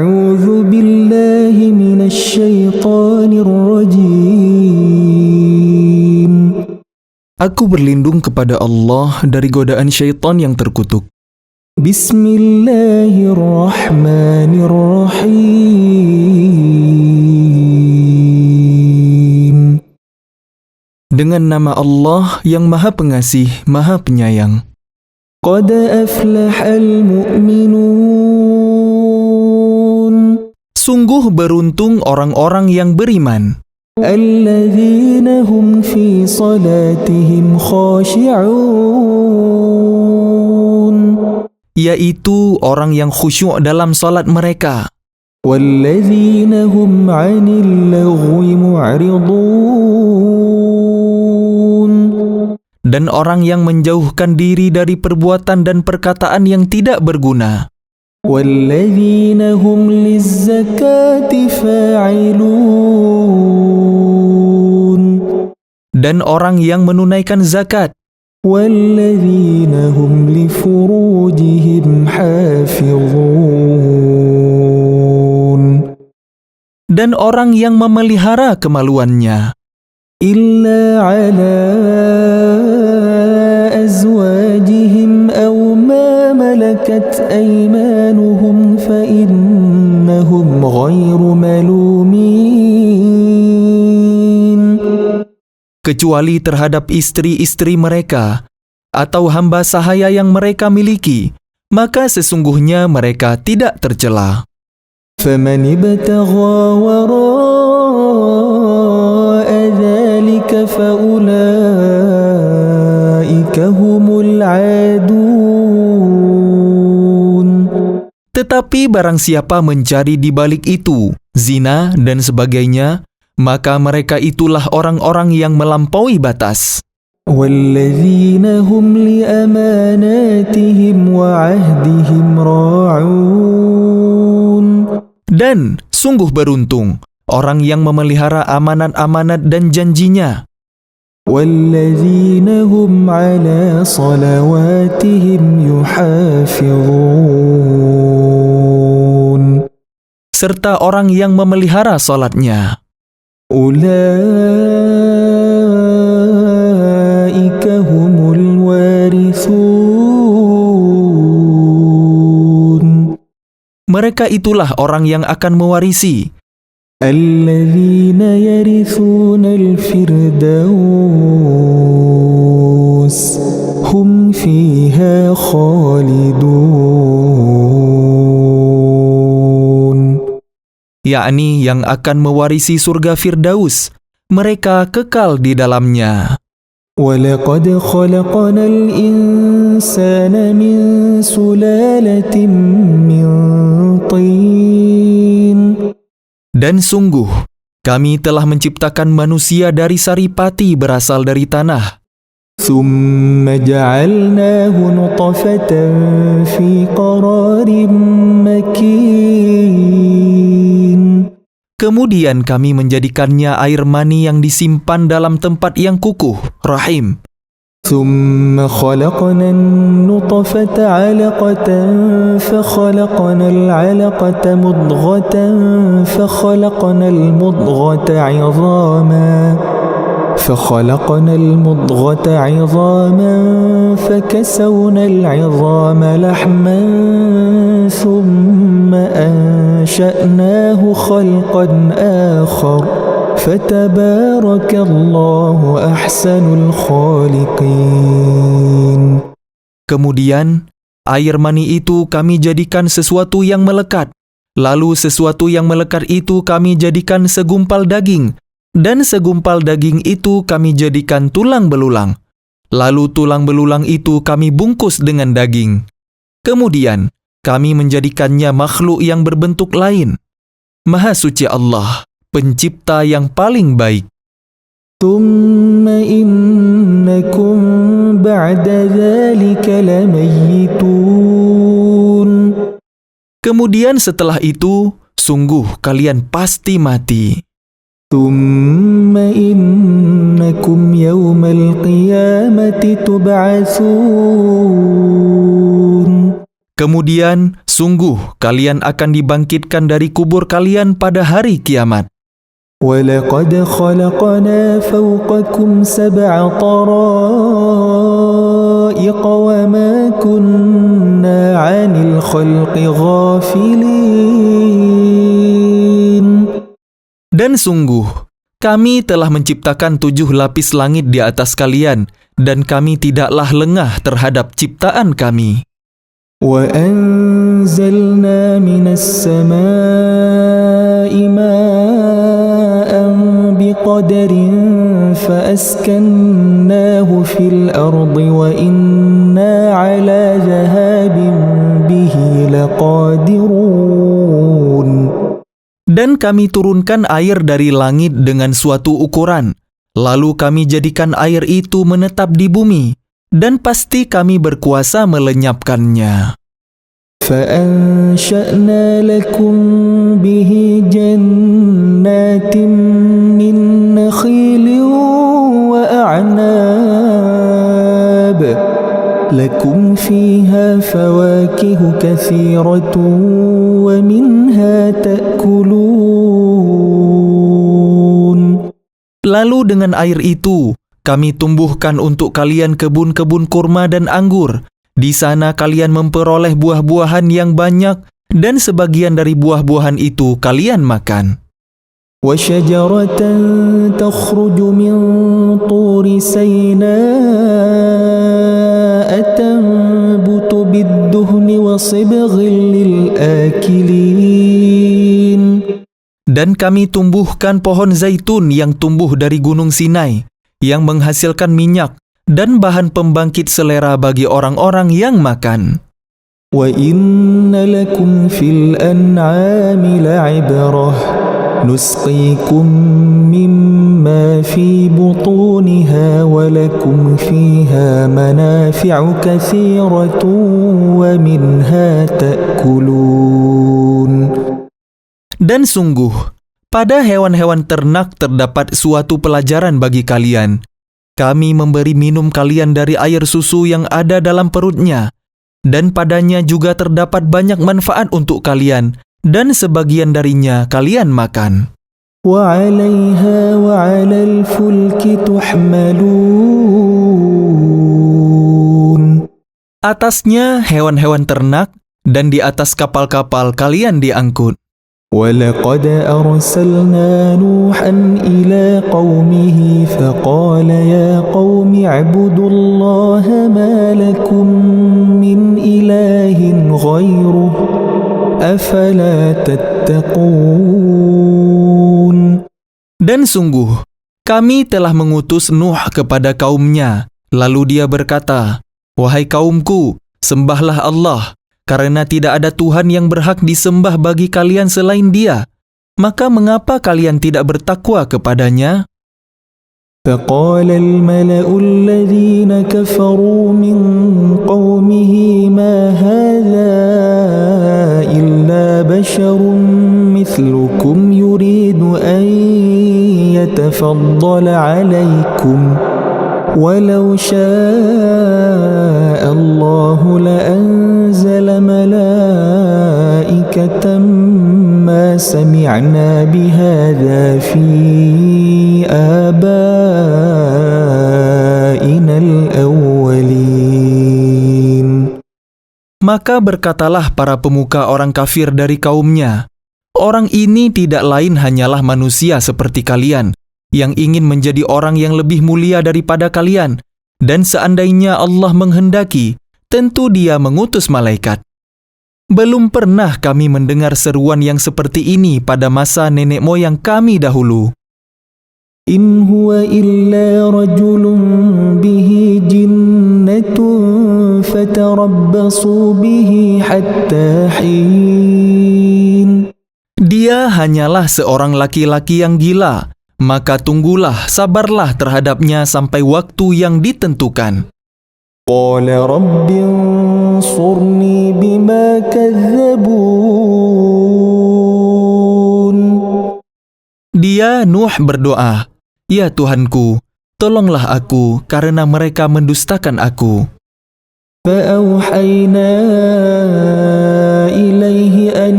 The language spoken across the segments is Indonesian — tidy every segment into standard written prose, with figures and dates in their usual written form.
أعوذ بالله من الشيطان الرجيم. Aku berlindung kepada Allah dari godaan syaitan yang terkutuk. Bismillahirrahmanirrahim. Dengan nama Allah yang Maha Pengasih, Maha Penyayang. Qad aflahal mu'minun. Sungguh beruntung orang-orang yang beriman. Alladzina hum fi salatihim khashi'un. Yaitu orang yang khusyuk dalam salat mereka. Walladzina hum 'anil lagwi mu'ridun. Dan orang yang menjauhkan diri dari perbuatan dan perkataan yang tidak berguna. Walladzina hum lizzakati fa'ilun. Dan orang yang menunaikan zakat. Walladzina hum li furujihim hafizun. Dan orang yang memelihara kemaluannya. Illa ala azwajihim aw ma malakat aymanuhum fa innahum ghairu malumin. Kecuali terhadap istri-istri mereka atau hamba sahaya yang mereka miliki, maka sesungguhnya mereka tidak tercela. فَمَنِ ابْتَغَى وَرَاءَ ذَلِكَ فَأُولَئِكَ هُمُ الْعَادُونَ. Tetapi barang siapa mencari di balik itu, zina dan sebagainya, maka mereka itulah orang-orang yang melampaui batas. وَالَّذِينَ هُمْ لِأَمَانَاتِهِمْ وَعَهْدِهِمْ رَاعُونَ. Dan sungguh beruntung orang yang memelihara amanat-amanat dan janjinya. وَالَّذِينَ هُمْ عَلَى صَلَوَاتِهِمْ يُحَافِظُونَ. Serta orang yang memelihara salatnya. أُولَئِكَ هُمُ الْوَارِثُونَ. Mereka itulah orang yang akan mewarisi. الَّذِينَ يَرِثُونَ الْفِرْدَوْسَ هُمْ فِيهَا خَالِدُونَ. Yakni yang akan mewarisi surga Firdaus. Mereka kekal di dalamnya. وَلَقَدْ خَلَقْنَا الْإِنسَانَ مِنْ سُلَالَةٍ مِّنْ طِينٍ. Dan sungguh, kami telah menciptakan manusia dari saripati berasal dari tanah. ثُمَّ جَعَلْنَاهُ نُطْفَةً فِي قَرَارٍ مَكِينٍ. Kemudian kami menjadikannya air mani yang disimpan dalam tempat yang kukuh, rahim. ثُمَّ خَلَقْنَا النُّطْفَةَ عَلَقَةً فَخَلَقْنَا الْعَلَقَةَ مُضْغَةً فَخَلَقْنَا الْمُضْغَةَ عِظَامًا فَكَسَوْنَا الْعِظَامَ لَحْمًا ثُمَّ أَنشَأْنَاهُ خَلْقًا آخَرَ فَتَبَارَكَ اللَّهُ أَحْسَنُ الْخَالِقِينَ. Kemudian, air mani itu kami jadikan sesuatu yang melekat. Lalu sesuatu yang melekat itu kami jadikan segumpal daging. Dan segumpal daging itu kami jadikan tulang belulang. Lalu tulang belulang itu kami bungkus dengan daging. Kemudian, kami menjadikannya makhluk yang berbentuk lain. Maha suci Allah, pencipta yang paling baik. ثُمَّ إِنَّكُمْ بَعْدَ ذَلِكَ لَمَيِّتُونَ. Kemudian setelah itu, sungguh kalian pasti mati. ثُمَّ إِنَّكُمْ يَوْمَ الْقِيَامَةِ تُبْعَثُونَ. Kemudian, sungguh kalian akan dibangkitkan dari kubur kalian pada hari kiamat. وَلَقَدْ خَلَقْنَا فَوْقَكُمْ سَبْعَ طَرَائِقَ وَمَا كُنَّا عَنِ الْخَلْقِ غَافِلِينَ. Dan sungguh, kami telah menciptakan 7 lapis langit di atas kalian, dan kami tidaklah lengah terhadap ciptaan kami. وَأَنزَلْنَا مِنَ السَّمَاءِ مَاءً بِقَدَرٍ فَأَسْكَنَّاهُ فِي الْأَرْضِ وَإِنَّا عَلَى ذَهَابٍ بِهِ لَقَادِرُونَ. Dan kami turunkan air dari langit dengan suatu ukuran, lalu kami jadikan air itu menetap di bumi, dan pasti kami berkuasa melenyapkannya. فَأَنشَأْنَا لَكُمْ بِهِ جَنَّاتٍ مِّن نَّخِيلٍ وَأَعْنَابٍ لَكُمْ فِيهَا فَوَاكِهُ كَثِيرَةٌ وَمِنْهَا تَأْكُلُونَ. Lalu dengan air itu, kami tumbuhkan untuk kalian kebun-kebun kurma dan anggur. Di sana kalian memperoleh buah-buahan yang banyak, dan sebagian dari buah-buahan itu kalian makan. وَشَجَرَةً تَخْرُجُ مِنْ طُورِ سَيْنَاءَ تَنبُتُ بِالدُّهْنِ وَصِبْغٍ لِلْآكِلِينَ. Dan kami tumbuhkan pohon zaitun yang tumbuh dari Gunung Sinai, yang menghasilkan minyak dan bahan pembangkit selera bagi orang-orang yang makan. وَإِنَّ لَكُمْ فِي الْأَنْعَامِ لَعِبْرَةً نُسْقِيكُم مِّمَّا فِي بُطُونِهَا وَلَكُمْ فِيهَا مَنَافِعُ كَثِيرَةٌ وَمِنْهَا تَأْكُلُونَ. Dan sungguh, pada hewan-hewan ternak terdapat suatu pelajaran bagi kalian. Kami memberi minum kalian dari air susu yang ada dalam perutnya, dan padanya juga terdapat banyak manfaat untuk kalian, dan sebagian darinya kalian makan. وَعَلَيْهَا وَعَلَى الْفُلْكِ تُحْمَلُونَ. Atasnya hewan-hewan ternak, dan di atas kapal-kapal kalian diangkut. وَلَقَدْ أَرْسَلْنَا نُوحًا إِلَى قَوْمِهِ فَقَالَ يَا قَوْمِ اعْبُدُوا اللَّهَ مَا لَكُمْ مِنْ إِلَٰهٍ غَيْرُهُ أَفَلَا تَتَّقُونَ. Dan sungguh, kami telah mengutus Nuh kepada kaumnya. Lalu dia berkata, "Wahai kaumku, sembahlah Allah, karena tidak ada Tuhan yang berhak disembah bagi kalian selain Dia. Maka mengapa kalian tidak bertakwa kepadanya?" فَقَالَ الْمَلَأُ الَّذِينَ كَفَرُوا مِنْ قَوْمِهِ مَا هَذَا إِلَّا بَشَرٌ مِثْلُكُمْ يُرِيدُ أَنْ يَتَفَضَّلَ عَلَيْكُمْ وَلَوْ شَاءَ اللَّهُ لَأَنزَلَ مَلَائِكَةً مَا سَمِعْنَا بِهَذَا فِي آبَائِنَا الْأَوَّلِينَ. Maka berkatalah para pemuka orang kafir dari kaumnya, "Orang ini tidak lain hanyalah manusia seperti kalian, yang ingin menjadi orang yang lebih mulia daripada kalian, dan seandainya Allah menghendaki, tentu Dia mengutus malaikat. Belum pernah kami mendengar seruan yang seperti ini pada masa nenek moyang kami dahulu." إِنْ هُوَ إِلَّا رَجُلٌ بِهِ جِنَّةٌ فَتَرَبَّصُوا بِهِ حَتَّى حِينٍ. Dia hanyalah seorang laki-laki yang gila, maka tunggulah, sabarlah terhadapnya sampai waktu yang ditentukan. قَالَ رَبِّ انصُرْنِي بِمَا كَذَّبُونِ. Dia, Nuh, berdoa, "Ya Tuhanku, tolonglah aku karena mereka mendustakan aku." فَأَوْحَيْنَا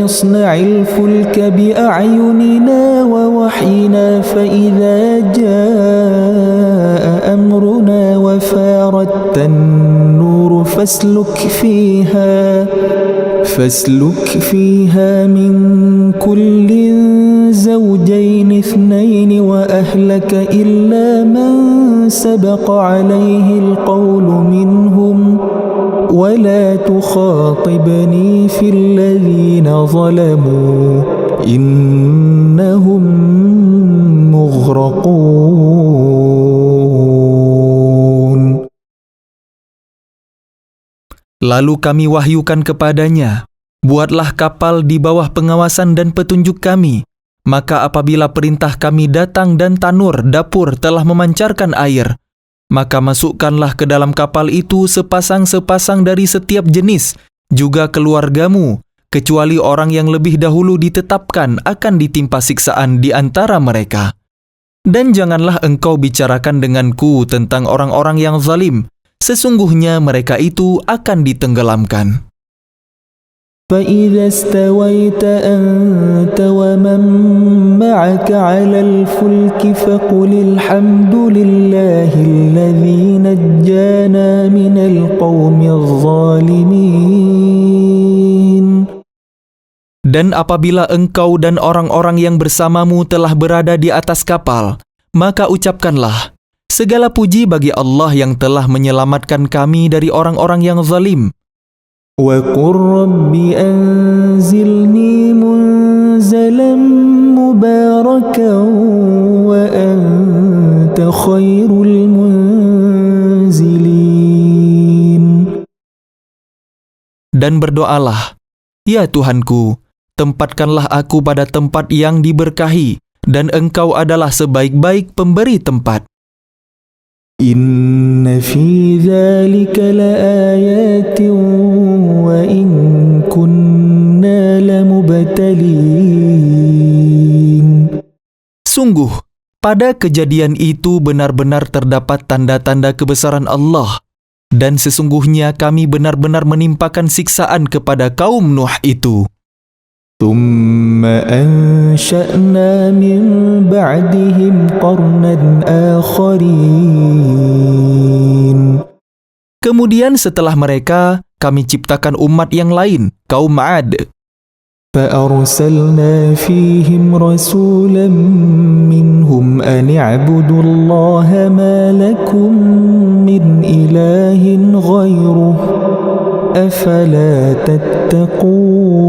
اصنع الفلك بأعيننا ووحينا فإذا جاء أمرنا وفارت النور فاسلك فيها من كل زوجين اثنين وأهلك إلا من سبق عليه القول منهم ولا تخاطبني في الذين ظلموا إنهم مغرقون. Lalu kami wahyukan kepadanya, buatlah kapal di bawah pengawasan dan petunjuk kami. Maka apabila perintah kami datang dan tanur dapur telah memancarkan air, maka masukkanlah ke dalam kapal itu sepasang-sepasang dari setiap jenis, juga keluargamu, kecuali orang yang lebih dahulu ditetapkan akan ditimpa siksaan di antara mereka. Dan janganlah engkau bicarakan denganku tentang orang-orang yang zalim, sesungguhnya mereka itu akan ditenggelamkan. فإذا استويت أنت ومن معك على الفلك فقل الحمد لله الذي نجانا من القوم الظالمين. Dan apabila engkau dan orang-orang yang bersamamu telah berada di atas kapal, maka ucapkanlah, segala puji bagi Allah yang telah menyelamatkan kami dari orang-orang yang zalim. وَقُلْ رَبِّ أَنزِلْنِي مُنزَلًا مُبَارَكًا وَأَنْتَ خَيْرُ الْمُنزِلِينَ. Dan berdoalah, ya Tuhanku, tempatkanlah aku pada tempat yang diberkahi, dan Engkau adalah sebaik-baik pemberi tempat. Inna fi dzalika laayatin wa in kunna lamubtalin. Sungguh, pada kejadian itu benar-benar terdapat tanda-tanda kebesaran Allah, dan sesungguhnya kami benar-benar menimpakan siksaan kepada kaum Nuh itu. Thumma ansha'na min ba'dihim qarnan akharin. Kemudian setelah mereka, kami ciptakan umat yang lain, kaum Ad. فَأَرْسَلْنَا فِيهِمْ رَسُولًا مِّنْهُمْ أَنِ اعْبُدُوا اللَّهَ مَا لَكُمْ مِنْ إِلَٰهٍ غَيْرُهُ أَفَلَا تَتَّقُونَ.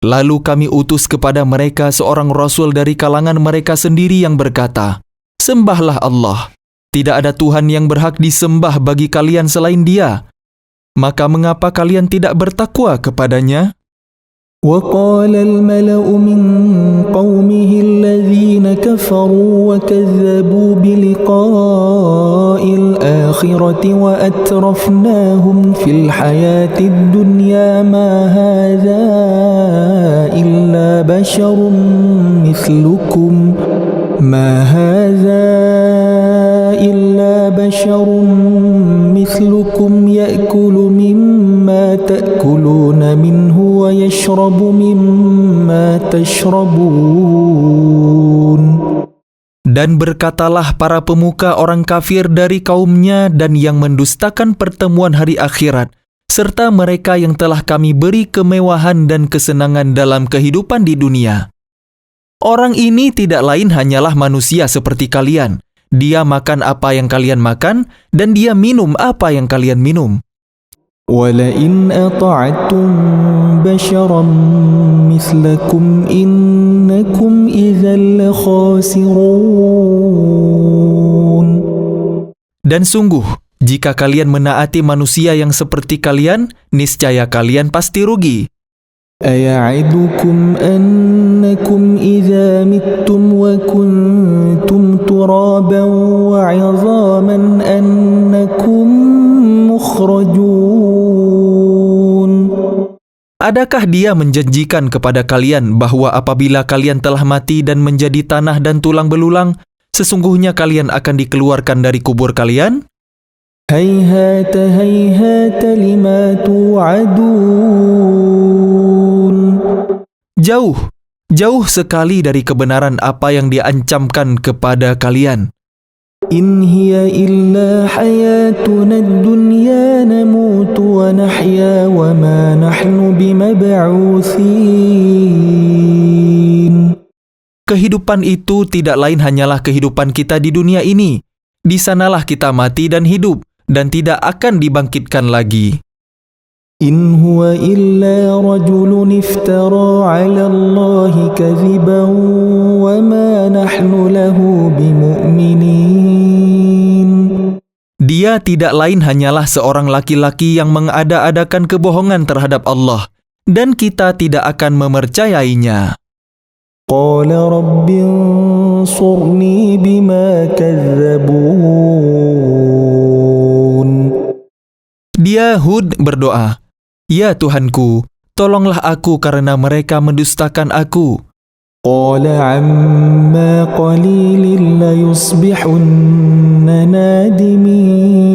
Lalu kami utus kepada mereka seorang rasul dari kalangan mereka sendiri yang berkata, Sembahlah Allah, tidak ada Tuhan yang berhak disembah bagi kalian selain Dia. Maka mengapa kalian tidak bertakwa kepadanya? وَقَالَ الْمَلَأُ مِنْ قَوْمِهِ الَّذِينَ كَفَرُوا وَكَذَّبُوا بِلِقَاءِ الْآخِرَةِ وَأَتْرَفْنَاهُمْ فِي الْحَيَاةِ الدُّنْيَا مَا هَذَا إِلَّا بَشَرٌ مِثْلُكُمْ يَأْكُلُ مِمَّا تَأْكُلُونَ مِنْهُ وَيَشْرَبُ مِمَّا تَشْرَبُونَ. Dan berkatalah para pemuka orang kafir dari kaumnya dan yang mendustakan pertemuan hari akhirat, serta mereka yang telah kami beri kemewahan dan kesenangan dalam kehidupan di dunia. Orang ini tidak lain hanyalah manusia seperti kalian. Dia makan apa yang kalian makan, dan dia minum apa yang kalian minum. وَلَئِنْ أَطَعْتُمْ بَشَرًا مِثْلَكُمْ إِنَّكُمْ إِذًا لَخَاسِرُونَ. Dan sungguh, jika kalian menaati manusia yang seperti kalian, niscaya kalian pasti rugi. أَيَعِدُكُمْ أَنَّكُمْ إِذَا مِتُّمْ وَكُنْتُمْ تُرَابًا وَعِظَامًا أَنَّكُمْ مُخْرَجُونَ. Adakah dia menjanjikan kepada kalian bahwa apabila kalian telah mati dan menjadi tanah dan tulang belulang, sesungguhnya kalian akan dikeluarkan dari kubur kalian? هيهات هيهات لما توعدون Jauh, jauh sekali dari kebenaran apa yang diancamkan kepada kalian. إن هي إلا حياتنا الدنيا نموت ونحيا وما نحن بمبعوثين. Kehidupan itu tidak lain hanyalah kehidupan kita di dunia ini. Di sanalah kita mati dan hidup, dan tidak akan dibangkitkan lagi. إن هو إلا رجل افترى على الله كذبا وما نحن له بمؤمنين. Dia tidak lain hanyalah seorang laki-laki yang mengada-adakan kebohongan terhadap Allah, dan kita tidak akan memercayainya. قال رب انصرني بما كذبون. Dia Hud berdoa, "Ya Tuhanku, tolonglah aku karena mereka mendustakan aku." قال عما قليل ليصبحن نادمين.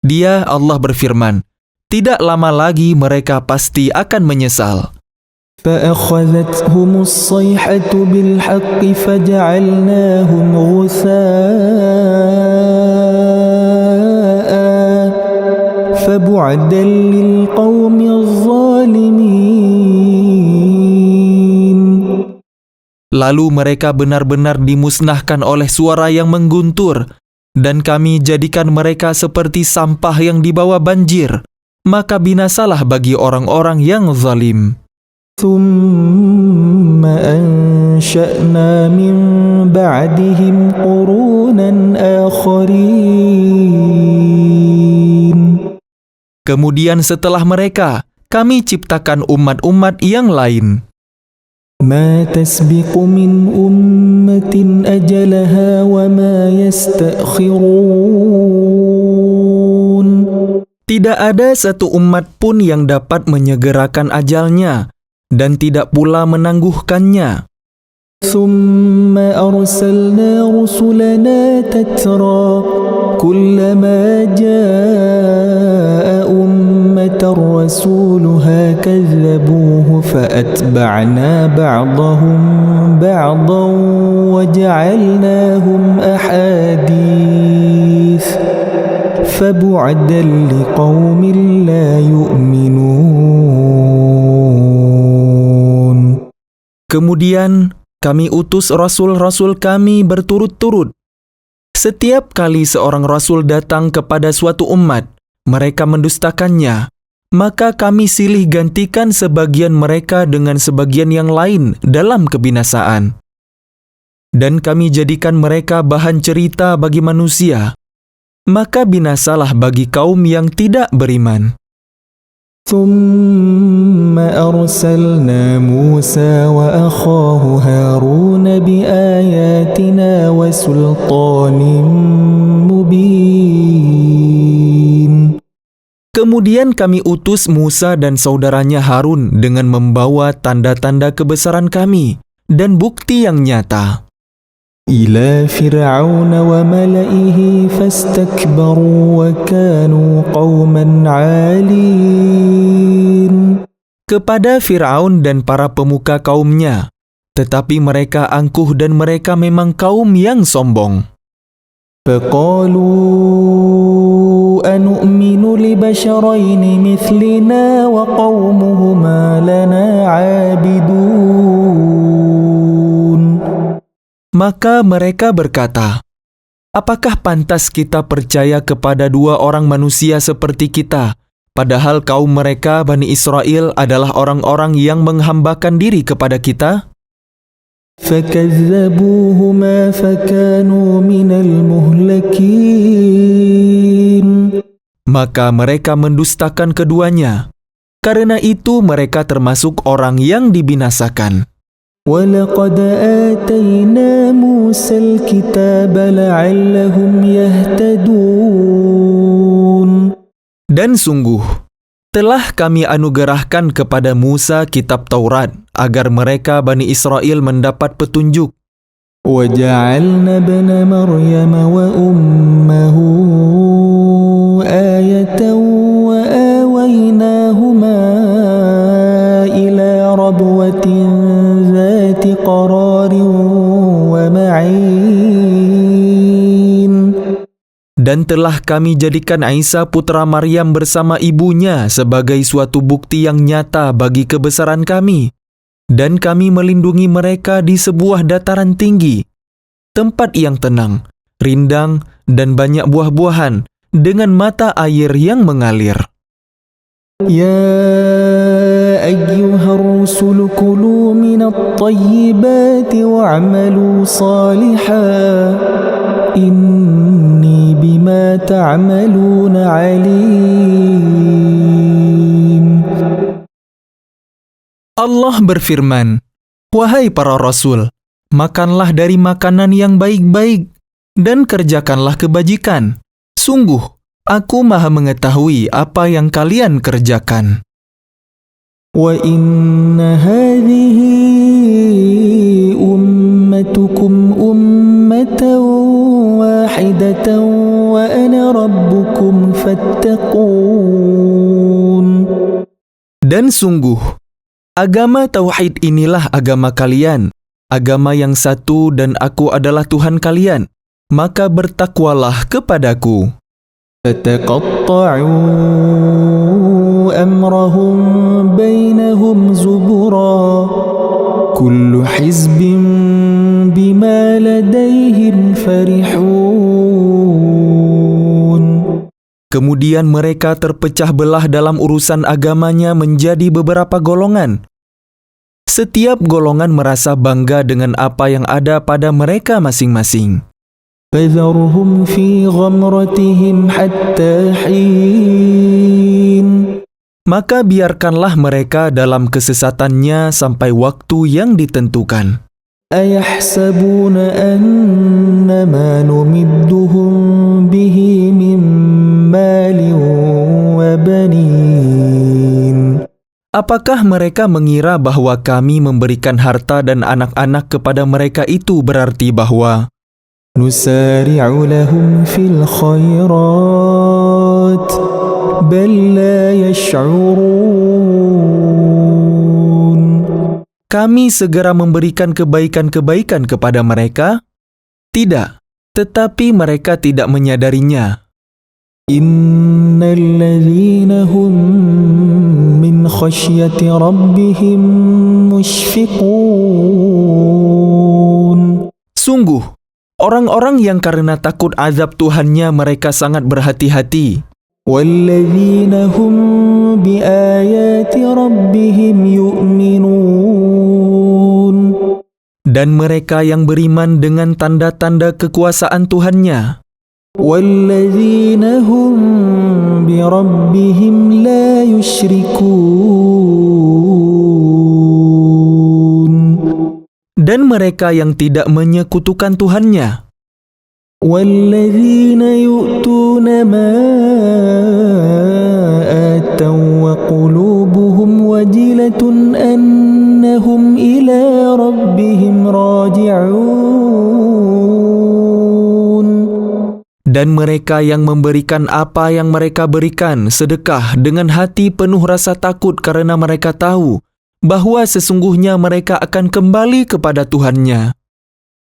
Dia Allah berfirman, "Tidak lama lagi mereka pasti akan menyesal." فأخذتهم الصيحة بالحق فجعلناهم غثاء فبعدا للقوم الظالمين. Lalu mereka benar-benar dimusnahkan oleh suara yang mengguntur, dan kami jadikan mereka seperti sampah yang dibawa banjir. Maka binasalah bagi orang-orang yang zalim. ثم أنشأنا من بعدهم قرونا آخرين. Kemudian setelah mereka, kami ciptakan umat-umat yang lain. ما تسبق من أمة أجلها وما يستأخرون. Tidak ada satu umat pun yang dapat menyegerakan ajalnya, dan tidak pula menangguhkannya. ثم أرسلنا رسلنا تترى كلما جاء أمة رسولها كذبوه فأتبعنا بعضهم بعضا وجعلناهم أحاديث فبعدا لقوم لا يؤمنون. Kemudian kami utus rasul-rasul kami berturut-turut. Setiap kali seorang rasul datang kepada suatu umat, mereka mendustakannya. Maka kami silih gantikan sebagian mereka dengan sebagian yang lain dalam kebinasaan. Dan kami jadikan mereka bahan cerita bagi manusia. Maka binasalah bagi kaum yang tidak beriman. ثم أرسلنا موسى وأخاه هارون بآياتنا وسلطان مبين. Kemudian kami utus Musa dan saudaranya Harun dengan membawa tanda-tanda kebesaran kami dan bukti yang nyata. إلى فرعون وملئه فاستكبروا وكانوا قوما عالين. Kepada Fir'aun dan para pemuka kaumnya, tetapi mereka angkuh dan mereka memang kaum yang sombong. فقالوا أنؤمن لبشرين مثلنا وقومهما لنا عابدون. Maka mereka berkata, "Apakah pantas kita percaya kepada dua orang manusia seperti kita, padahal kaum mereka Bani Israel adalah orang-orang yang menghambakan diri kepada kita?" فكذبوهما فكانوا من المهلكين. Maka mereka mendustakan keduanya. Karena itu mereka termasuk orang yang dibinasakan. وَلَقَدْ آتَيْنَا مُوسَى الْكِتَابَ لَعَلَّهُمْ يَهْتَدُونَ. Dan sungguh, telah kami anugerahkan kepada Musa kitab Taurat, agar mereka Bani Israel mendapat petunjuk. وجعلنا ابن مريم وأمه آية وآويناهما إلى ربوة ذات قرار ومعين. Dan telah kami jadikan Isa putra Maryam bersama ibunya sebagai suatu bukti yang nyata bagi kebesaran kami. Dan kami melindungi mereka di sebuah dataran tinggi, tempat yang tenang, rindang, dan banyak buah-buahan, dengan mata air yang mengalir. يا أيها الرسل كلوا من الطيبات واعملوا صالحا إني بما تعملون عليم. Allah berfirman, "Wahai para rasul, makanlah dari makanan yang baik-baik dan kerjakanlah kebajikan. Sungguh, aku Maha mengetahui apa yang kalian kerjakan." وَإِنَّ هَذِهِ أُمَّتُكُمْ أُمَّةً وَاحِدَةً وَأَنَا رَبُّكُمْ فَاتَّقُونِ. Dan sungguh, agama Tauhid inilah agama kalian, agama yang satu dan aku adalah Tuhan kalian, maka bertakwalah kepadaku. فَتَقَطَّعُوا أَمْرَهُمْ بَيْنَهُمْ زُبُرًا كُلُّ حِزْبٍ بِمَا لَدَيْهِمْ فَرِحُونَ. Kemudian mereka terpecah belah dalam urusan agamanya menjadi beberapa golongan. Setiap golongan merasa bangga dengan apa yang ada pada mereka masing-masing. فَذَرْهُمْ فِي غَمْرَتِهِمْ حَتَّى حِينٍ. Maka biarkanlah mereka dalam kesesatannya sampai waktu yang ditentukan. أَيَحْسَبُونَ أَنَّمَا نُمِدُّهُم بِهِ مِن مَّالٍ وَبَنِينَ. Apakah mereka mengira bahwa kami memberikan harta dan anak-anak kepada mereka itu berarti bahwa نُسَارِعُ لَهُمْ فِي الْخَيْرَاتِ بَل لَّا يَشْعُرُونَ. kami segera memberikan kebaikan-kebaikan kepada mereka? Tidak, tetapi mereka tidak menyadarinya. إِنَّ الَّذِينَ هُم مِّنْ خَشْيَةِ رَبِّهِم مُشْفِقُونَ. Sungguh, orang-orang yang karena takut azab Tuhannya mereka sangat berhati-hati. وَالَّذِينَ هُم بِآيَاتِ رَبِّهِمْ يُؤْمِنُونَ. Dan mereka yang beriman dengan tanda-tanda kekuasaan Tuhannya. وَالَّذِينَ هُم بِرَبِّهِمْ لَا يُشْرِكُونَ. Dan mereka yang tidak menyekutukan Tuhannya. وَالَّذِينَ يُؤْتُونَ مَا آتَوا وَقُلُوبُهُمْ وَجِلَةٌ أَنَّهُمْ إِلَى رَبِّهِمْ رَاجِعُونَ. Dan mereka yang memberikan apa yang mereka berikan sedekah dengan hati penuh rasa takut karena mereka tahu bahwa sesungguhnya mereka akan kembali kepada Tuhannya.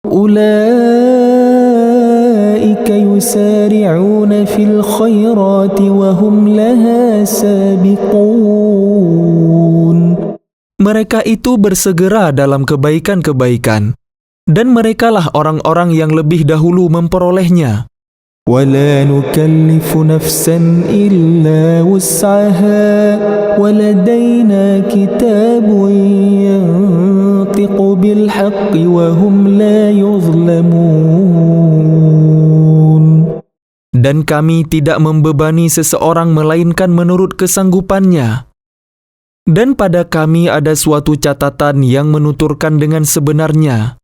أُولَئِكَ يُسَارِعُونَ فِي الْخَيْرَاتِ وَهُمْ لَهَا سَابِقُونَ. Mereka itu bersegera dalam kebaikan-kebaikan, dan merekalah orang-orang yang lebih dahulu memperolehnya. وَلَا نُكَلِّفُ نَفْسًا إِلَّا وُسْعَهَا وَلَدَيْنَا كِتَابٌ يَنطِقُ بِالْحَقِّ وَهُمْ لَا يُظْلَمُونَ. Dan kami tidak membebani seseorang melainkan menurut kesanggupannya. Dan pada kami ada suatu catatan yang menuturkan dengan sebenarnya.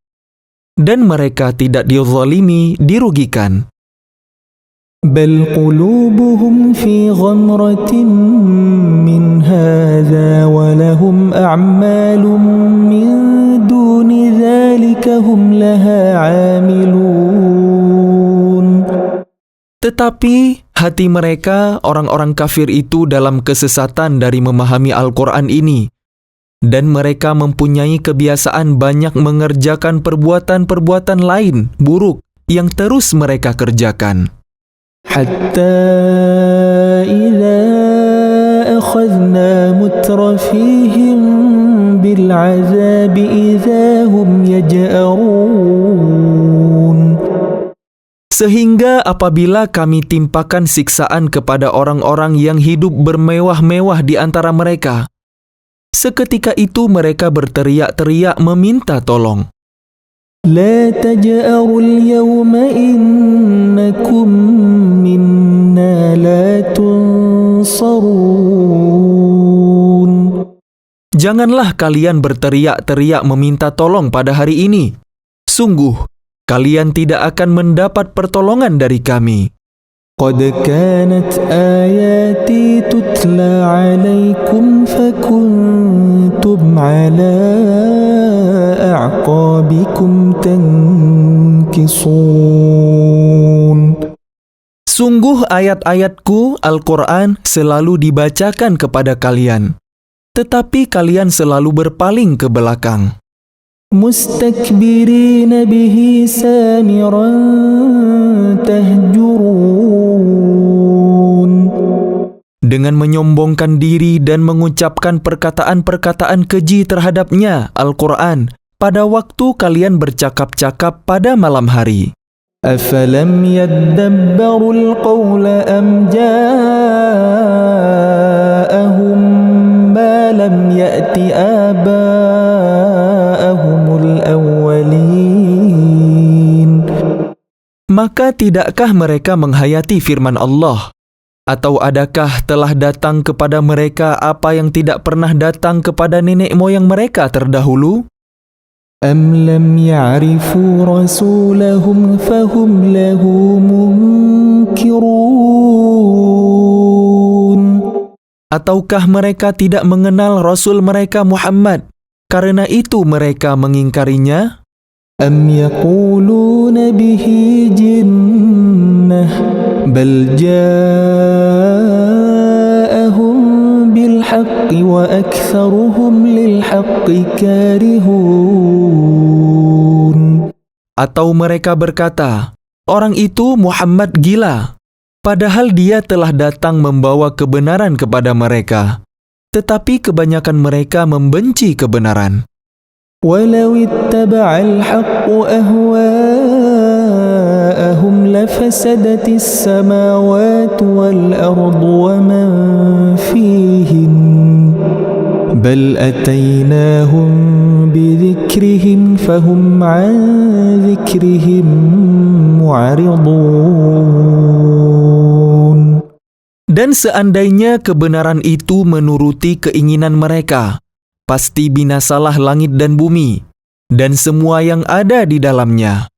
Dan mereka tidak dizalimi, dirugikan. بل قلوبهم في غمرة من هذا ولهم أعمال من دون ذلك أولئك هم لها عاملون. Tetapi hati mereka, orang-orang kafir itu, dalam kesesatan dari memahami Al-Quran ini, dan mereka mempunyai kebiasaan banyak mengerjakan perbuatan-perbuatan lain buruk yang terus mereka kerjakan. حتى إذا أخذنا مترفيهم بالعذاب إذا هم يجأرون. Sehingga apabila kami timpakan siksaan kepada orang-orang yang hidup bermewah-mewah di antara mereka, seketika itu mereka berteriak-teriak meminta tolong. لا تجأروا اليوم إنكم منا لا تنصرون. Janganlah kalian berteriak-teriak meminta tolong pada hari ini. Sungguh, kalian tidak akan mendapat pertolongan dari kami. قد كانت آياتي تتلى عليكم فكنتم على أعقابكم تنكصون. Sungguh ayat-ayatku, Al-Quran, selalu dibacakan kepada kalian, tetapi kalian selalu berpaling ke belakang. مستكبرين به سامرا تهجرون. Dengan menyombongkan diri dan mengucapkan perkataan-perkataan keji terhadapnya, Al-Quran, pada waktu kalian bercakap-cakap pada malam hari. أفلم يدبروا القول أم جاءهم ما لم يأت آباءهم الأولين. Maka tidakkah mereka menghayati firman Allah? Atau adakah telah datang kepada mereka apa yang tidak pernah datang kepada nenek moyang mereka terdahulu? أم لم يعرفوا رسولهم فهم له منكرون. Ataukah mereka tidak mengenal Rasul mereka Muhammad, karena itu mereka mengingkarinya? أم يقولون به جنة بل جاءهم بالحق وأكثرهم للحق كارهون. Atau mereka berkata, orang itu Muhammad gila, padahal dia telah datang membawa kebenaran kepada mereka, tetapi kebanyakan mereka membenci kebenaran. ولو اتبع الحق أهواءهم لفسدت السماوات والأرض ومن فيهن بل أتيناهم بذكرهم فهم عن ذكرهم معرضون. Dan seandainya kebenaran itu menuruti keinginan mereka, pasti binasalah langit dan bumi, dan semua yang ada di dalamnya.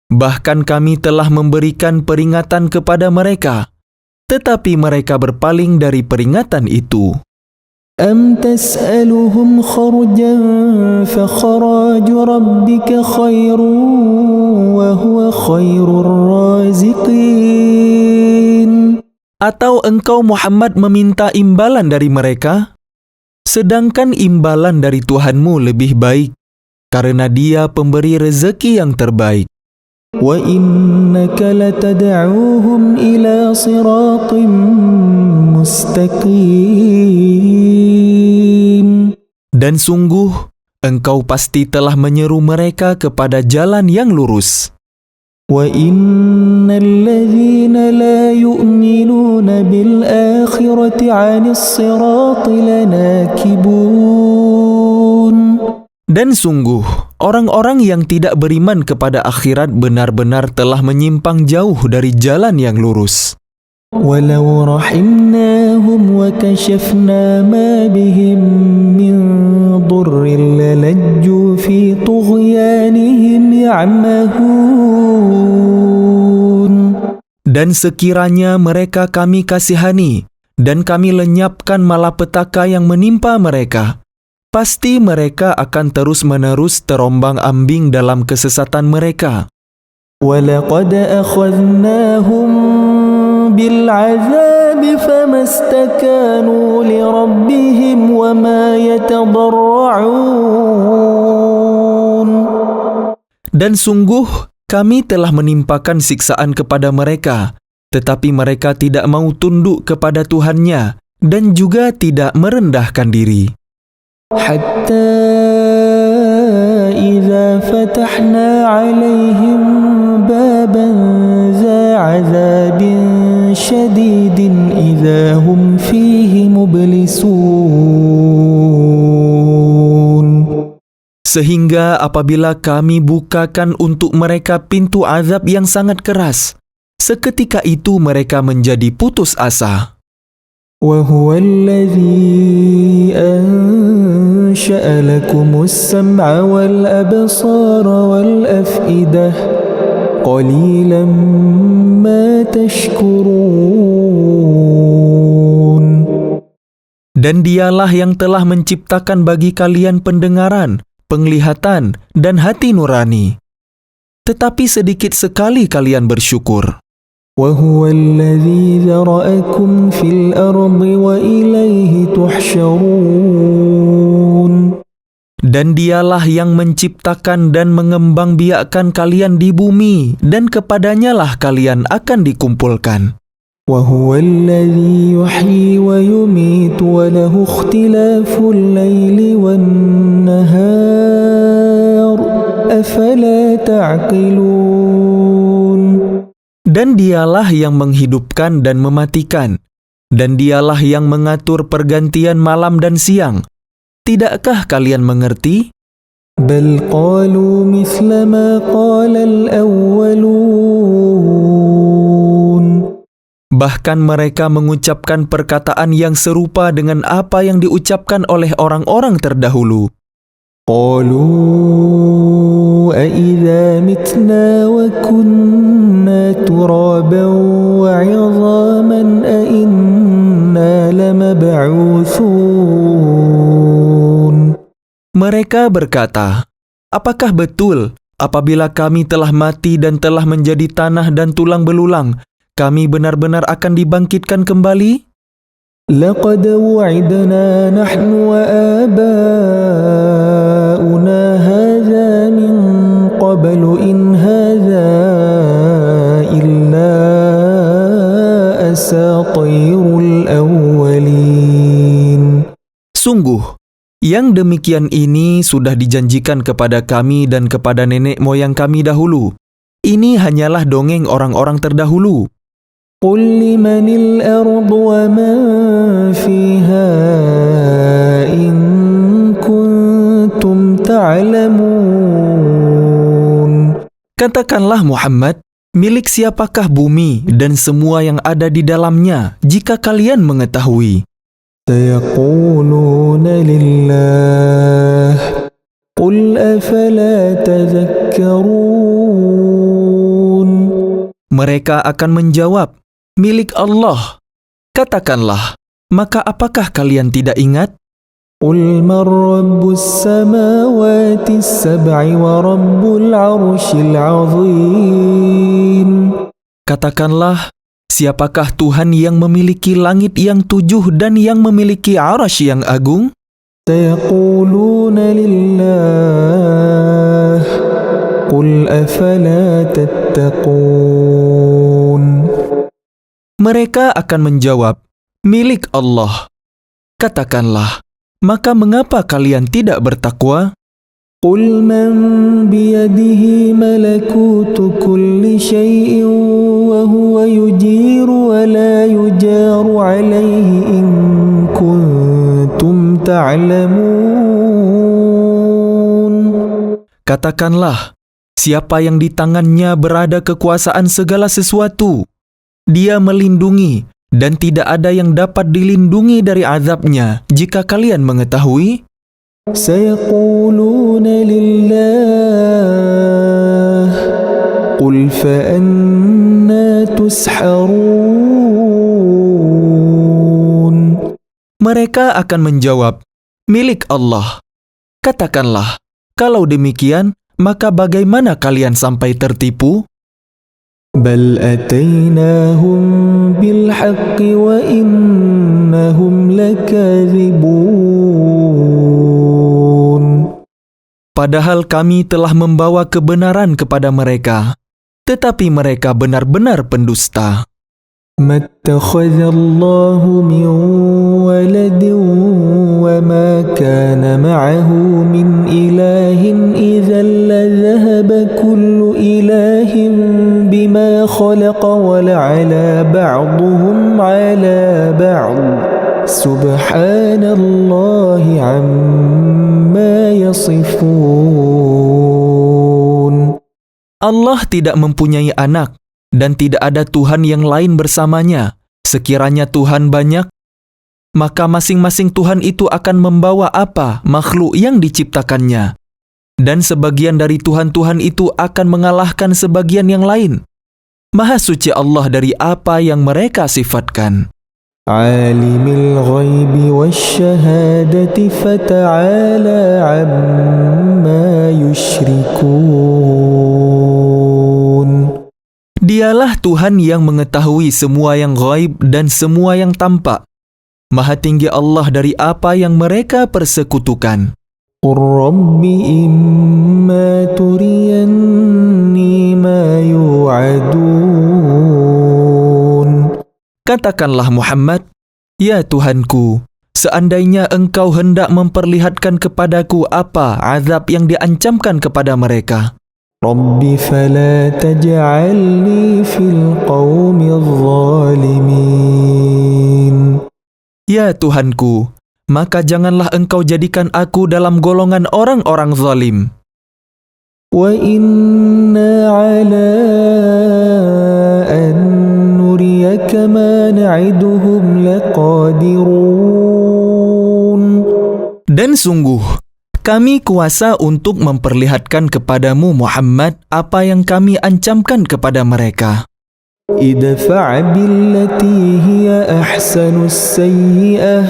Bahkan kami telah memberikan peringatan kepada mereka, tetapi mereka berpaling dari peringatan itu. أم تسألهم خرجا فخراج ربك خير وهو خير الرازقين. Atau engkau Muhammad meminta imbalan dari mereka? Sedangkan imbalan dari Tuhanmu lebih baik, karena Dia pemberi rezeki yang terbaik. وَإِنَّكَ لَتَدْعُوهُمْ إِلَى صِرَاطٍ مُسْتَقِيمٍ. Dan sungguh, engkau pasti telah menyeru mereka kepada jalan yang lurus. وَإِنَّ الَّذِينَ لَا يُؤْمِنُونَ بِالْآخِرَةِ عَنِ الصِّرَاطِ لَنَاكِبُونَ. Dan sungguh, orang-orang yang tidak beriman kepada akhirat benar-benar telah menyimpang jauh dari jalan yang lurus. وَلَوْ رَحِمْنَاهُمْ وَكَشَفْنَا مَا بِهِمْ مِنْ ضُرٍّ لَلَجُّوا فِي طُغْيَانِهِمْ يَعْمَهُونَ. Dan sekiranya mereka kami kasihani, dan kami lenyapkan malapetaka yang menimpa mereka, Pasti mereka akan terus-menerus terombang-ambing dalam kesesatan mereka. وَلَقَدْ أَخَذْنَاهُمْ بِالْعَذَابِ فَمَا اسْتَكَانُوا لِرَبِّهِمْ وَمَا يَتَضَرَّعُونَ. Dan sungguh kami telah menimpakan siksaan kepada mereka, tetapi mereka tidak mau tunduk kepada Tuhannya dan juga tidak merendahkan diri. حتى إذا فتحنا عليهم بابا ذا عذاب شديد إذا هم فيه مبلسون. Sehingga apabila kami bukakan untuk mereka pintu azab yang sangat keras, seketika itu mereka menjadi putus asa. وهو الذي أنشأ لكم السمع والأبصار والأفئدة قليلا ما تشكرون. Dan dialah yang telah menciptakan bagi kalian pendengaran, penglihatan, dan hati nurani. Tetapi sedikit sekali kalian bersyukur. وهو الذي ذرأكم في الأرض وإليه تحشرون. Dan dialah yang menciptakan dan mengembangbiakkan kalian di bumi, dan kepadanya lah kalian akan dikumpulkan. وهو الذي يحيي ويميت وله اختلاف الليل والنهار أفلا تعقلون. Dan dialah yang menghidupkan dan mematikan, dan dialah yang mengatur pergantian malam dan siang. Tidakkah kalian mengerti? بل قالوا مثل ما قال الأولون. Bahkan mereka mengucapkan perkataan yang serupa dengan apa yang diucapkan oleh orang-orang terdahulu. قالوا أإذا متنا وكنا ترابا وعظاما أإنا لمبعوثون. Mereka berkata, apakah betul apabila kami telah mati dan telah menjadi tanah dan tulang belulang, kami benar-benar akan dibangkitkan kembali? لقد وعدنا نحن وآباؤنا هذا من قبل إن هذا إلا أساطير الأولين. Sungguh, yang demikian ini sudah dijanjikan kepada kami dan kepada nenek moyang kami dahulu. Ini hanyalah dongeng orang-orang terdahulu. قل لمن الأرض ومن فيها إن كنتم تعلمون. Katakanlah Muhammad, milik siapakah bumi dan semua yang ada di dalamnya jika kalian mengetahui? سيقولون لله قل أفلا تذكرون. Mereka akan menjawab, milik Allah. Katakanlah, maka apakah kalian tidak ingat? قل من رب السماوات السبع ورب العرش العظيم. Katakanlah, siapakah Tuhan yang memiliki langit yang 7 dan yang memiliki arasy yang agung? سيقولون لله قل أفلا تتقون. Mereka akan menjawab, milik Allah. Katakanlah, maka mengapa kalian tidak bertakwa? قل من بيده ملكوت كل شيء وهو يجير ولا يجار عليه إن كنتم تعلمون. Katakanlah, siapa yang di tangannya berada kekuasaan segala sesuatu, dia melindungi dan tidak ada yang dapat dilindungi dari azabnya jika kalian mengetahui. سيقولون لله قل فأنا تسحرون. Mereka akan menjawab, milik Allah. Katakanlah, kalau demikian, maka bagaimana kalian sampai tertipu? بل أتيناهم بالحق وإنهم لكاذبون. Padahal kami telah membawa kebenaran kepada mereka, tetapi mereka benar-benar pendusta. ما اتخذ الله من ولد وما كان معه من إله إذا لذهب كل إله بما خلق ولعلى بعضهم على بعض سبحان الله عما يصفون. Allah tidak mempunyai anak, dan tidak ada Tuhan yang lain bersamanya. Sekiranya Tuhan banyak, maka masing-masing Tuhan itu akan membawa apa makhluk yang diciptakannya. Dan sebagian dari Tuhan-Tuhan itu akan mengalahkan sebagian yang lain. Maha suci Allah dari apa yang mereka sifatkan. عالم الغيب والشهادة فتعالى عما يشركون. Dialah Tuhan yang mengetahui semua yang ghaib dan semua yang tampak. Maha tinggi Allah dari apa yang mereka persekutukan. قل رب إما تريني ما يوعدون. Katakanlah Muhammad, ya Tuhanku, seandainya engkau hendak memperlihatkan kepadaku apa azab yang diancamkan kepada mereka, رب فلا تجعلني في القوم الظالمين. ya Tuhanku, maka janganlah engkau jadikan aku dalam golongan orang-orang zalim. وإنا على أن نريك ما نعدهم لقادرون. Dan sungguh, kami kuasa untuk memperlihatkan kepadamu Muhammad apa yang kami ancamkan kepada mereka. ادفع بالتي هي أحسن السيئة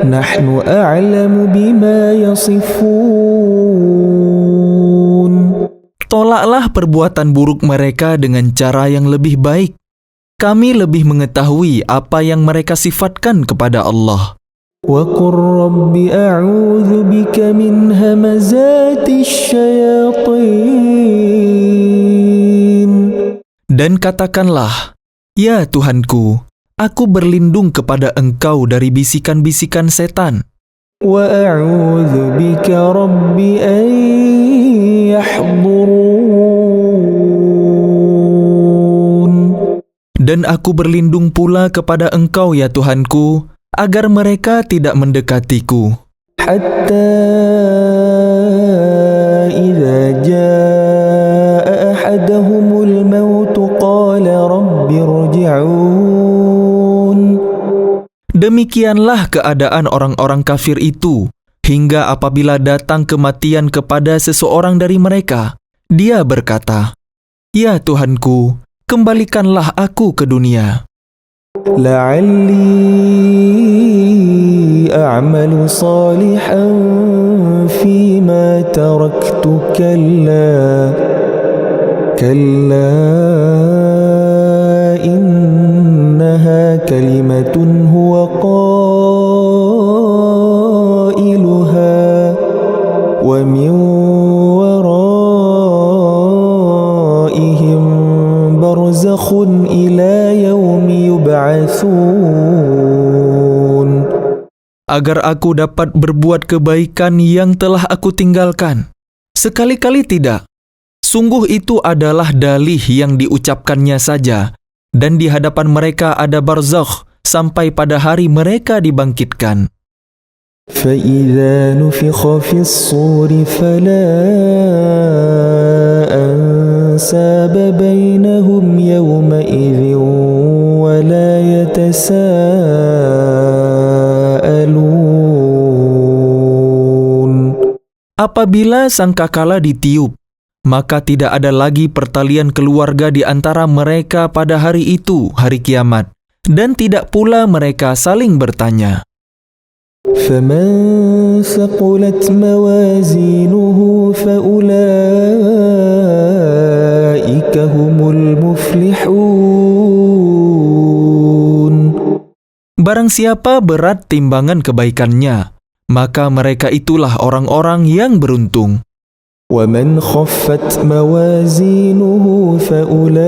نحن أعلم بما يصفون. Tolaklah perbuatan buruk mereka dengan cara yang lebih baik. Kami lebih mengetahui apa yang mereka sifatkan kepada Allah. وقل رب أعوذ بك من همزات الشياطين. Dan katakanlah, ya Tuhanku, aku berlindung kepada Engkau dari bisikan-bisikan setan. وأعوذ بك رب أن يحضرون. Dan aku berlindung pula kepada Engkau, ya Tuhanku, agar mereka tidak mendekatiku. حتى إذا جاء أحدهم الموت قال رب ارجعون. Demikianlah keadaan orang-orang kafir itu, hingga apabila datang kematian kepada seseorang dari mereka, dia berkata, ya Tuhanku, kembalikanlah aku ke dunia. لعلي أعمل صالحا فيما تركت كلا إنها كلمة هو قائلها ومن ورائهم برزخ إلى يوم يبعثون. Agar aku dapat berbuat kebaikan yang telah aku tinggalkan. Sekali-kali tidak. Sungguh itu adalah dalih yang diucapkannya saja, dan di hadapan mereka ada barzakh sampai pada hari mereka dibangkitkan. فإذا نفخ في الصور فلا أنساب بينهم يومئذ ولا يتساءلون. Apabila sangkakala ditiup, maka tidak ada lagi pertalian keluarga di antara mereka pada hari itu, hari kiamat, dan tidak pula mereka saling bertanya. فمن ثقلت موازينه فأولئك هم المفلحون. Barang siapa berat timbangan kebaikannya, maka mereka itulah orang-orang yang beruntung. ومن خفت موازينه فأولئك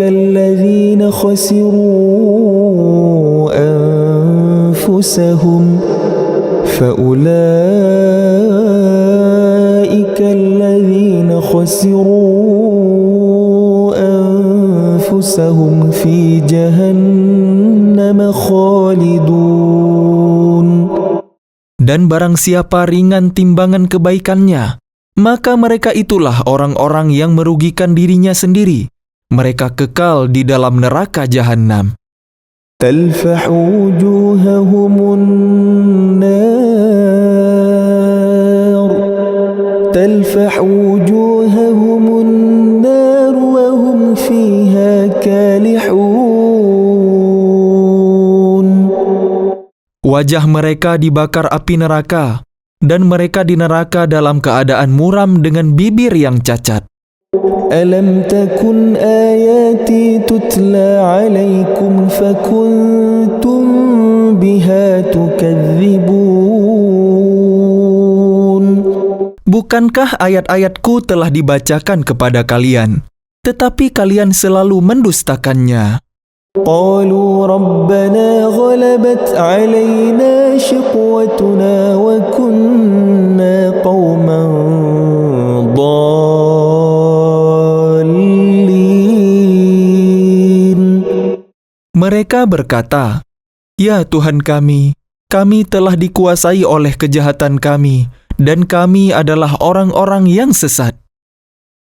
الذين خسروا أنفسهم في جهنم خالدون. Dan barang siapa ringan timbangan kebaikannya, maka mereka itulah orang-orang yang merugikan dirinya sendiri. Mereka kekal di dalam neraka jahanam. تلفح وجوههم النار وهم فيها كالحون. Wajah mereka dibakar api neraka, dan mereka di neraka dalam keadaan muram dengan bibir yang cacat. ألم تكن آياتي تتلى عليكم فكنتم بها تكذبون. Bukankah ayat-ayatku telah dibacakan kepada kalian, tetapi kalian selalu mendustakannya? قالوا ربنا غلبت علينا شقوتنا وكنا قوما ضالين. Mereka berkata, "Ya Tuhan kami telah dikuasai oleh kejahatan kami, dan kami adalah orang-orang yang sesat.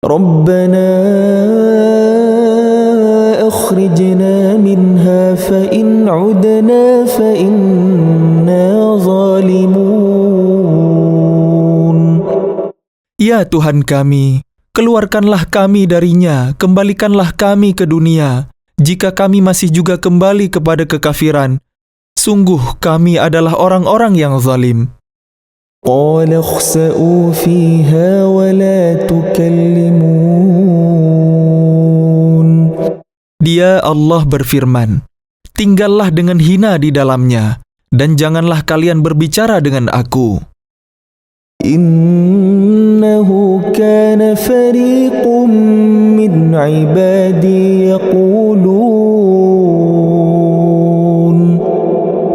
ربنا أخرجنا منها فإن عدنا فإنا ظالمون. Ya Tuhan kami, keluarkanlah kami darinya, kembalikanlah kami ke dunia. Jika kami masih juga kembali kepada kekafiran, sungguh kami adalah orang-orang yang zalim." قال اخسئوا فيها ولا تكلمون. Dia Allah berfirman, "Tinggallah dengan hina di dalamnya, dan janganlah kalian berbicara dengan aku." إنه كان فريق من عبادي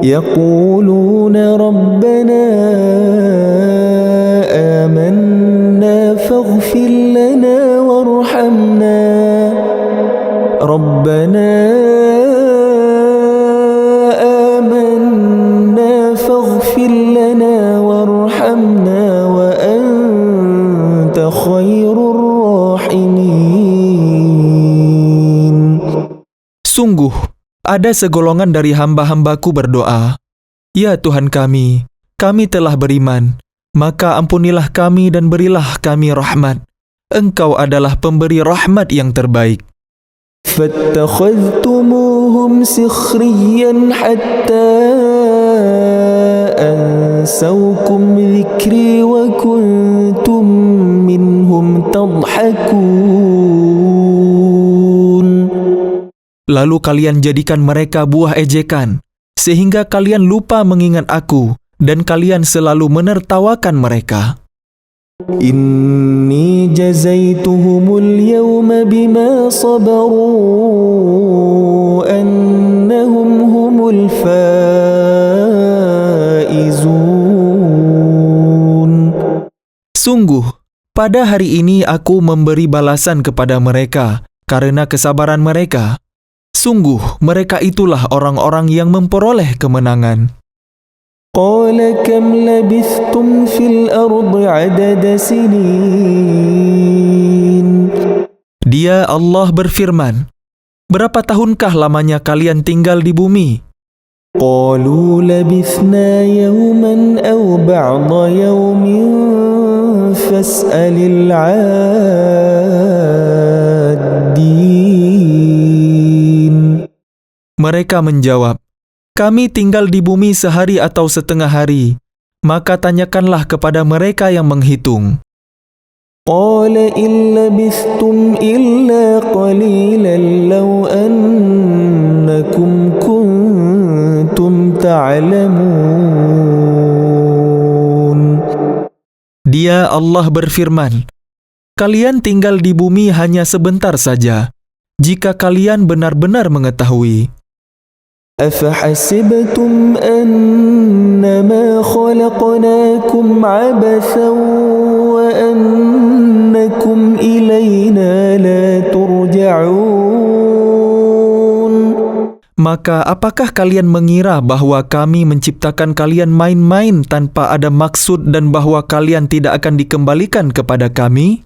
يقولون ربنا آمنا فاغفر لنا وارحمنا ربنا آمنا فاغفر لنا وارحمنا وأنت خير الراحمين. Sungguh, ada segolongan dari hamba-hambaku berdoa, "Ya Tuhan kami telah beriman, maka ampunilah kami dan berilah kami rahmat. Engkau adalah pemberi rahmat yang terbaik." فاتخذتموهم سخريا حتى أنسوكم ذكري وكنتم منهم تضحكون. Lalu kalian jadikan mereka buah ejekan, sehingga kalian lupa mengingat aku, dan kalian selalu menertawakan mereka. إني جزيتهم اليوم بما صبروا أنهم هم الفائزون. Sungguh, pada hari ini aku memberi balasan kepada mereka karena kesabaran mereka. Sungguh, mereka itulah orang-orang yang memperoleh kemenangan. قال كم لبثتم في الأرض عدد سنين. Dia Allah berfirman, "Berapa tahunkah lamanya kalian tinggal di bumi?" قالوا لبثنا يوما أو بعض يوم فاسأل العادين. Mereka menjawab, kami tinggal di bumi sehari atau setengah hari, maka tanyakanlah kepada mereka yang menghitung. قال إن لبثتم إلا قليلا لو أنكم كنتم تعلمون. Dia Allah berfirman, kalian tinggal di bumi hanya sebentar saja, jika kalian benar-benar mengetahui. أفحسبتم أنما خلقناكم عبثا وأنكم إلينا لا ترجعون. Maka apakah kalian mengira bahwa kami menciptakan kalian main-main tanpa ada maksud dan bahwa kalian tidak akan dikembalikan kepada kami?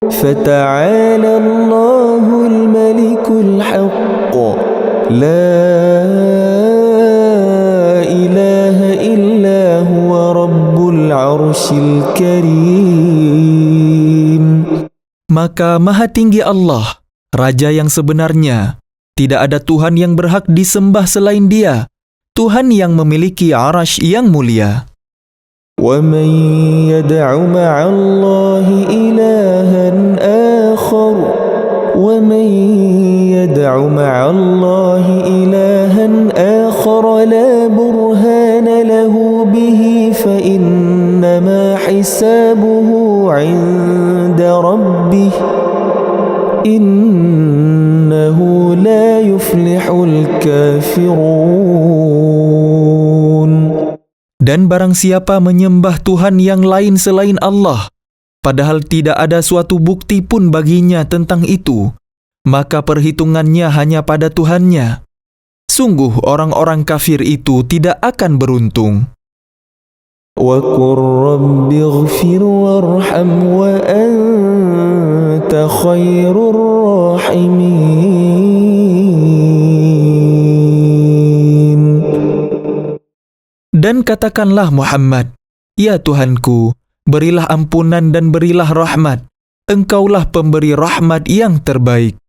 فتعالى الله الملك الحق لا إله إلا هو رب العرش الكريم. Maka Maha Tinggi Allah, Raja yang sebenarnya. Tidak ada Tuhan yang berhak disembah selain Dia, Tuhan yang memiliki arasy yang mulia. ومن يدع مع الله إلها آخر ومن يدع مع الله إلها آخر لا برهان له به فإنما حسابه عند ربه إنه لا يفلح الكافرون. Dan barang siapa menyembah Tuhan yang lain selain Allah, padahal tidak ada suatu bukti pun baginya tentang itu, maka perhitungannya hanya pada Tuhannya. Sungguh orang-orang kafir itu tidak akan beruntung. وَقُلْ رَبِّ اغْفِرْ وَارْحَمْ وَأَنْتَ خَيْرُ الرَّاحِمِينَ. Dan katakanlah Muhammad, ya Tuhanku, berilah ampunan dan berilah rahmat. Engkaulah pemberi rahmat yang terbaik.